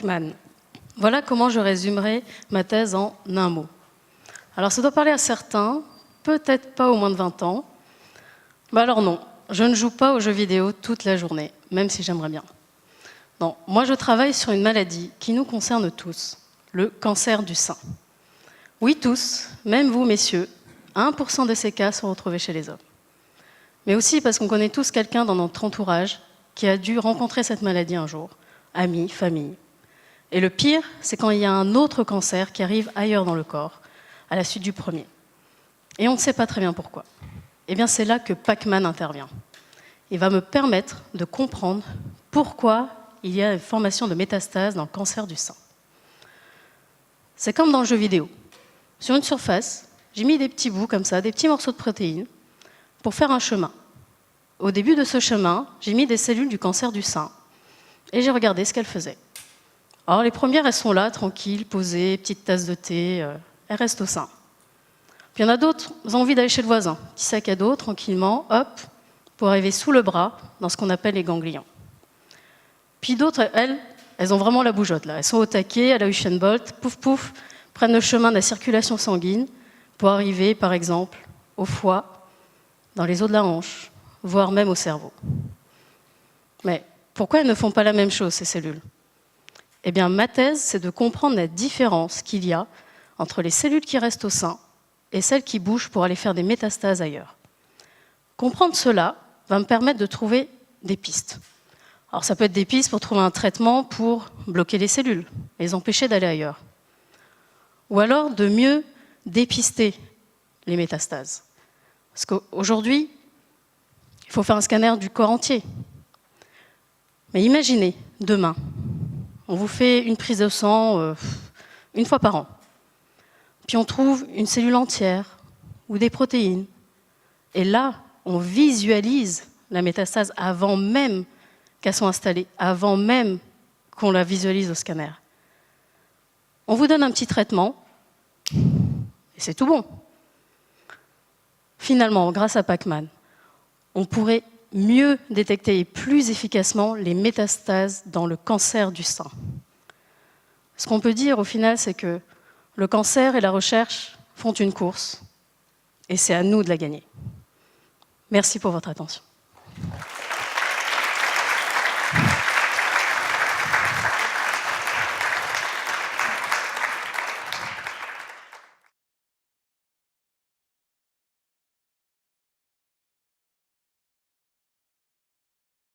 Pacman. Voilà comment je résumerai ma thèse en un mot. Alors ça doit parler à certains, peut-être pas au moins de 20 ans. Alors non, je ne joue pas aux jeux vidéo toute la journée, même si j'aimerais bien. Non, moi je travaille sur une maladie qui nous concerne tous, le cancer du sein. Oui, tous, même vous, messieurs, 1% de ces cas sont retrouvés chez les hommes. Mais aussi parce qu'on connaît tous quelqu'un dans notre entourage qui a dû rencontrer cette maladie un jour, amis, famille. Et le pire, c'est quand il y a un autre cancer qui arrive ailleurs dans le corps, à la suite du premier. Et on ne sait pas très bien pourquoi. Eh bien, c'est là que Pacman intervient. Il va me permettre de comprendre pourquoi il y a une formation de métastases dans le cancer du sein. C'est comme dans le jeu vidéo. Sur une surface, j'ai mis des petits bouts comme ça, des petits morceaux de protéines, pour faire un chemin. Au début de ce chemin, j'ai mis des cellules du cancer du sein et j'ai regardé ce qu'elles faisaient. Alors les premières, elles sont là, tranquilles, posées, petite tasse de thé, elles restent au sein. Puis il y en a d'autres, elles ont envie d'aller chez le voisin, petit sac à dos, tranquillement, hop, pour arriver sous le bras, dans ce qu'on appelle les ganglions. Puis d'autres, elles ont vraiment la bougeotte, là. Elles sont au taquet, à la Usain Bolt, pouf pouf, prennent le chemin de la circulation sanguine pour arriver, par exemple, au foie, dans les os de la hanche, voire même au cerveau. Mais pourquoi elles ne font pas la même chose, ces cellules ? Eh bien, ma thèse, c'est de comprendre la différence qu'il y a entre les cellules qui restent au sein et celles qui bougent pour aller faire des métastases ailleurs. Comprendre cela va me permettre de trouver des pistes. Alors, ça peut être des pistes pour trouver un traitement pour bloquer les cellules, les empêcher d'aller ailleurs. Ou alors de mieux dépister les métastases. Parce qu'aujourd'hui, il faut faire un scanner du corps entier. Mais imaginez, demain, on vous fait une prise de sang une fois par an. Puis on trouve une cellule entière ou des protéines. Et là, on visualise la métastase avant même qu'elles soient installées, avant même qu'on la visualise au scanner. On vous donne un petit traitement et c'est tout bon. Finalement, grâce à Pacman, on pourrait mieux détecter et plus efficacement les métastases dans le cancer du sein. Ce qu'on peut dire au final, c'est que le cancer et la recherche font une course et c'est à nous de la gagner. Merci pour votre attention.